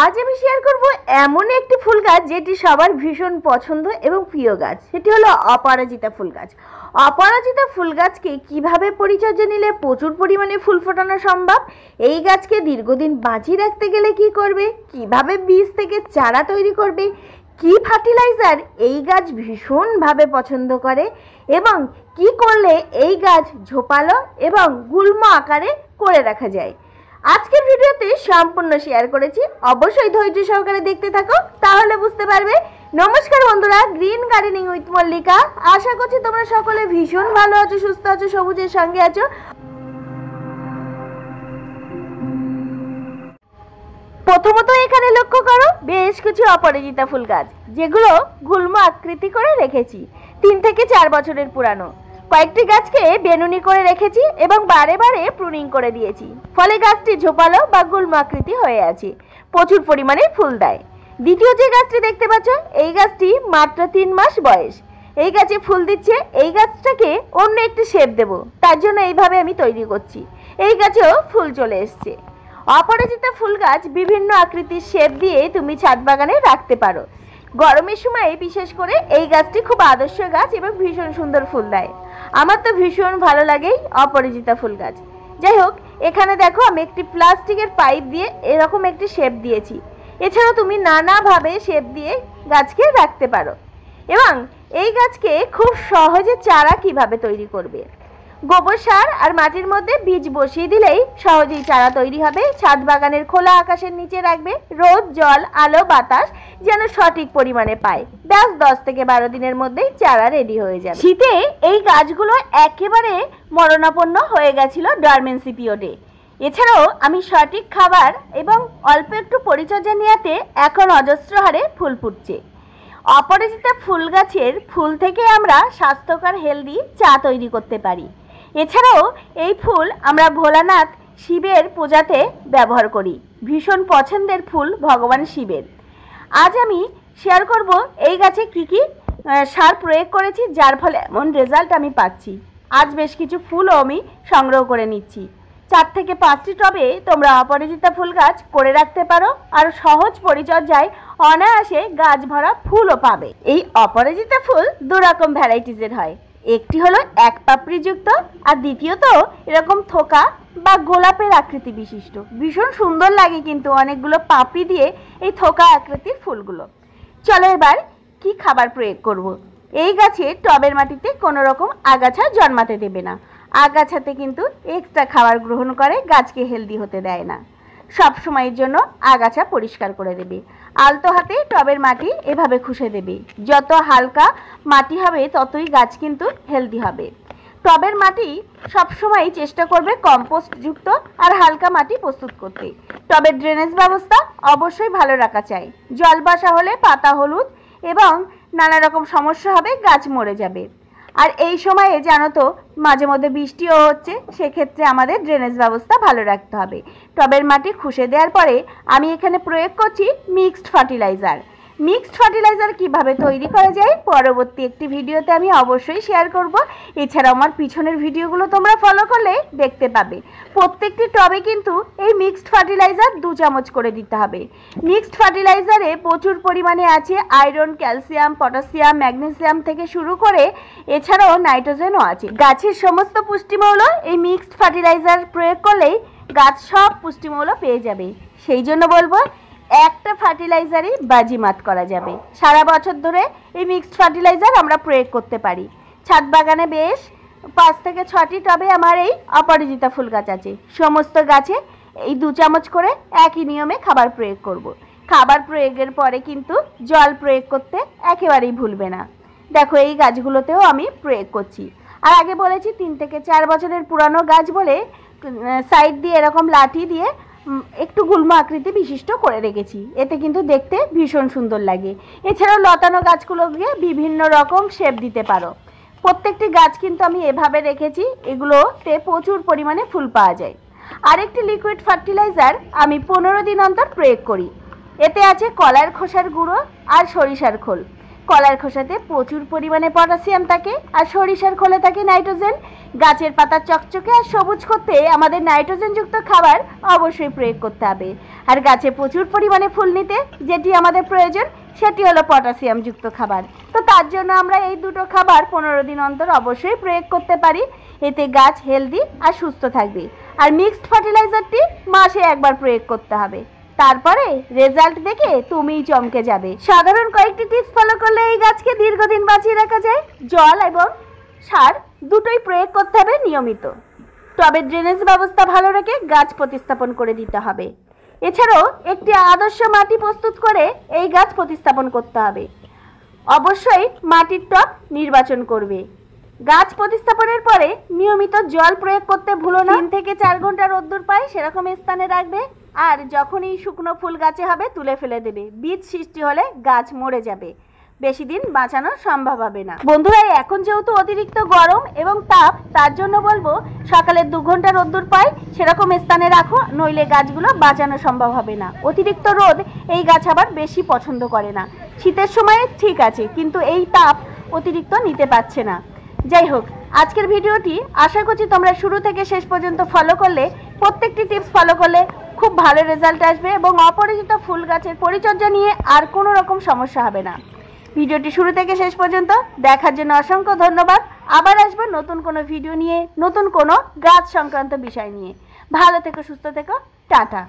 আজ আমি শেয়ার করব এমন একটি ফুল গাছ যেটি সবার ভীষণ পছন্দ এবং প্রিয় গাছ। সেটি হলো অপরাজিতা ফুল গাছ। অপরাজিতা ফুল গাছকে কিভাবে পরিচর্যা নিলে প্রচুর পরিমাণে ফুল ফোটানো সম্ভব, এই গাছকে দীর্ঘদিন বাঁচিয়ে রাখতে গেলে কি করবে, কিভাবে বীজ থেকে চারা তৈরি করবে, কি ফার্টিলাইজার এই গাছ ভীষণভাবে পছন্দ করে এবং কি করলে এই গাছ ঝোপালো এবং গুল্ম আকারে করে রাখা যায়, আজকের ভিডিওতে সম্পূর্ণ শেয়ার করেছি। অবশ্যই ধৈর্য সহকারে দেখতে থাকো, তাহলে বুঝতে পারবে। নমস্কার বন্ধুরা, গ্রিন গার্ডেনিং উইথ মল্লিকা। আশা করছি তোমরা সকলে ভীষণ ভালো আছো, সুস্থ আছো, সবুজের সঙ্গে আছো। প্রথমত এখানে লক্ষ্য করো বেশ কিছু অপরাজিতা ফুল গাছ, যেগুলো গুল্ম আকৃতি করে রেখেছি। 3 থেকে 4 বছরের পুরানো। কয়েকটি গাছকে বেনুনি করে রেখেছি এবং বারে বারে প্রুনিং করে দিয়েছি, ফলে গাছটি ঝোপালো বা গুল্ম আকৃতি হয়ে আছে, প্রচুর পরিমাণে ফুল দেয়। দ্বিতীয় যে গাছটি দেখতে পাচ্ছ, এই গাছটি মাত্র 3 মাস বয়স। এই গাছে ফুল দিচ্ছে। এই গাছটাকে অন্য একটি শেপ দেব, তার জন্য এইভাবে আমি তৈরি করছি। এই গাছেও ফুল চলে এসছে। অপরাজিতা ফুল গাছ বিভিন্ন আকৃতির শেপ দিয়ে তুমি ছাদ বাগানে রাখতে পারো। গরমের সময় বিশেষ করে এই গাছটি খুব আদর্শ গাছ এবং ভীষণ সুন্দর ফুল দেয়। আমার তো ভীষণ ভালো লাগে অপরাজিতা ফুল গাছ। যাই হোক, এখানে দেখো আমি একটি প্লাস্টিকের পাইপ দিয়ে এরকম একটি শেপ দিয়েছি। এছাড়াও তুমি নানাভাবে শেপ দিয়ে গাছকে রাখতে পারো। এবং এই গাছকে খুব সহজে চারা কিভাবে তৈরি করবে, গোবর সার আর মাটির মধ্যে বীজ বসিয়ে দিলেই সহজেই চারা তৈরি হবে। ছাদ বাগানের খোলা আকাশের নিচে রাখবে, রোদ, জল, আলো, বাতাস যেন সঠিক পরিমাণে পায়। ব্যাস 10 থেকে 12 দিনের মধ্যেই চারা রেডি হয়ে যাবে। শীতে এই গাছগুলো একেবারে মরণাপন্ন হয়ে গেছিল ডরমেন্সি পিরিয়ডে। এছাড়াও আমি সঠিক খাবার এবং অল্প একটু পরিচর্যা নেওয়াতে এখন অজস্র হারে ফুল ফুটছে। অপরাজিতা ফুল গাছের ফুল থেকে আমরা স্বাস্থ্যকর হেলদি চা তৈরি করতে পারি। এছাড়াও এই ফুল আমরা ভোলানাথ শিবের পূজাতে ব্যবহার করি। ভীষণ পছন্দের ফুল ভগবান শিবের। আজ আমি শেয়ার করব এই গাছে কি কি সার প্রয়োগ করেছি, যার ফলে এমন রেজাল্ট আমি পাচ্ছি। আজ বেশ কিছু ফুলও আমি সংগ্রহ করে নিচ্ছি। 4 থেকে 5টি টবে তোমরা অপরাজিতা ফুল গাছ করে রাখতে পারো, আর সহজ পরিচর্যায় অনায়াসে গাছ ভরা ফুলও পাবে। এই অপরাজিতা ফুল 2 রকম ভ্যারাইটিসের হয়। একটি হলো এক পাপড়ি যুক্ত, আর দ্বিতীয়ত এরকম থোকা বা গোলাপের আকৃতি বিশিষ্ট। ভীষণ সুন্দর লাগে কিন্তু অনেকগুলো পাপড়ি দিয়ে এই থোকা আকৃতির ফুলগুলো। চলো এবার কি খাবার প্রয়োগ করব। এই গাছে টবের মাটিতে কোনো রকম আগাছা জন্মাতে দেবে না। আগাছাতে কিন্তু এক্সট্রা খাবার গ্রহণ করে, গাছকে হেলদি হতে দেয় না। সব সময়ের জন্য আগাছা পরিষ্কার করে দেবে। আলতো হাতে টবের মাটি এভাবে খুশে দেবে। যত হালকা মাটি হবে ততই গাছ কিন্তু হেলদি হবে। টবের মাটি সবসময় চেষ্টা করবে কম্পোস্ট যুক্ত আর হালকা মাটি প্রস্তুত করতে। টবের ড্রেনেজ ব্যবস্থা অবশ্যই ভালো রাখা চাই। জল বসা হলে পাতা হলুদ এবং নানা রকম সমস্যা হবে, গাছ মরে যাবে। আর এই সময়ে জানো তো মাঝে মধ্যে বৃষ্টিও হচ্ছে, সেক্ষেত্রে আমাদের ড্রেনেজ ব্যবস্থা ভালো রাখতে হবে। টবের মাটি খুশে দেওয়ার পরে আমি এখানে প্রয়োগ করছি মিক্সড ফার্টিলাইজার। মিক্সড ফার্টিলাইজার কিভাবে তৈরি করা যায় পরবর্তী একটি ভিডিওতে আমি অবশ্যই শেয়ার করব। এছাড়াও আমার পিছনের ভিডিওগুলো তোমরা ফলো করলে দেখতে পাবে। প্রত্যেকটি টবে কিন্তু এই মিক্সড ফার্টিলাইজার 2 চামচ করে দিতে হবে। মিক্সড ফার্টিলাইজারে প্রচুর পরিমাণে আছে আয়রন, ক্যালসিয়াম, পটাশিয়াম, ম্যাগনেসিয়াম থেকে শুরু করে এছাড়াও নাইট্রোজেনও আছে। গাছের সমস্ত পুষ্টিমৌল এই মিক্সড ফার্টিলাইজার প্রয়োগ করলেই গাছ সব পুষ্টিমৌল পেয়ে যাবে। সেই জন্য বলবো একটা ফার্টিলাইজারই বাজিমাত করা যাবে। সারা বছর ধরে এই মিক্সড ফার্টিলাইজার আমরা প্রয়োগ করতে পারি। ছাদ বাগানে বেশ 5 থেকে 6টি টবে আমার এই অপরাজিতা ফুল গাছ আছে। সমস্ত গাছে এই 2 চামচ করে একই নিয়মে খাবার প্রয়োগ করব। খাবার প্রয়োগের পরে কিন্তু জল প্রয়োগ করতে একেবারেই ভুলবে না। দেখো এই গাছগুলোতেও আমি প্রয়োগ করছি। আর আগে বলেছি 3 থেকে 4 বছরের পুরানো গাছ বলে সাইড দিয়ে এরকম লাঠি দিয়ে একটু গুল্ম আকৃতি বিশিষ্ট করে রেখেছি। এতে কিন্তু দেখতে ভীষণ সুন্দর লাগে। এছাড়াও লতানো গাছগুলোকে বিভিন্ন রকম শেপ দিতে পারো। প্রত্যেকটি গাছ কিন্তু আমি এভাবে রেখেছি, এগুলোতে প্রচুর পরিমাণে ফুল পাওয়া যায়। আরেকটি লিকুইড ফার্টিলাইজার আমি 15 দিন অন্তর প্রয়োগ করি। এতে আছে কলার খোসার গুঁড়ো আর সরিষার খোল। কলার খোসাতে প্রচুর পরিমাণে পটাশিয়াম থাকে আর সরিষার খোলে থাকে নাইট্রোজেন। গাছের পাতা চকচকে আর সবুজ করতে আমাদের নাইট্রোজেনযুক্ত খাবার অবশ্যই প্রয়োগ করতে হবে। আর গাছে প্রচুর পরিমাণে ফুল নিতে যেটি আমাদের প্রয়োজন সেটি হলো পটাশিয়ামযুক্ত খাবার। তো তার জন্য আমরা এই দুটো খাবার 15 দিন অন্তর অবশ্যই প্রয়োগ করতে পারি। এতে গাছ হেলদি আর সুস্থ থাকবে। আর মিক্সড ফার্টিলাইজারটি মাসে একবার প্রয়োগ করতে হবে। তারপরে রেজাল্ট দেখে তুমিই চমকে যাবে। সাধারণ কয়েকটি টিপস ফলো করলে এই গাছকে দীর্ঘদিন বাঁচিয়ে রাখা যায়। জল এবং সার দুটোই প্রয়োগ করতে হবে নিয়মিত। টবের ড্রেনেজ ব্যবস্থা ভালো রেখে গাছ প্রতিস্থাপন করে দিতে হবে। এছাড়াও একটি আদর্শ মাটি প্রস্তুত করে এই গাছ প্রতিস্থাপন করতে হবে। অবশ্যই মাটির টব নির্বাচন করবে। গাছ প্রতিস্থাপনের পরে নিয়মিত জল প্রয়োগ করতে ভুলো না। 3 থেকে 4 ঘন্টা রোদ্দুর পায় সেরকম স্থানে রাখবে। আর যখনই শুকনো ফুল গাছে হবে তুলে ফেলে দেবে। বীজ সৃষ্টি হলে গাছ মরে যাবে, বেশি দিন বাঁচানো সম্ভব হবে না। বন্ধুরা, এখন যেহেতু অতিরিক্ত গরম এবং তাপ, তার জন্য বলবো সকালে 2 ঘন্টা রোদ্দুর পায় সেরকম স্থানে রাখো, নইলে গাছগুলো বাঁচানো সম্ভব হবে না। অতিরিক্ত রোদ এই গাছ আবার বেশি পছন্দ করে না। শীতের সময় ঠিক আছে, কিন্তু এই তাপ অতিরিক্ত নিতে পারছে না। যাই হোক, আজকের ভিডিওটি আশা করছি তোমরা শুরু থেকে শেষ পর্যন্ত ফলো করলে, প্রত্যেকটি টিপস ফলো করলে খুব ভালো রেজাল্ট আসবে এবং অপরিচিত ফুল গাছের পরিচর্যা নিয়ে আর কোনো রকম সমস্যা হবে না। ভিডিওটি শুরু থেকে শেষ পর্যন্ত দেখার জন্য অসংখ্য ধন্যবাদ। আবার আসবো নতুন কোনো ভিডিও নিয়ে, নতুন কোনো গাছ সংক্রান্ত বিষয় নিয়ে। ভালো থেকো, সুস্থ থেকো, টাটা।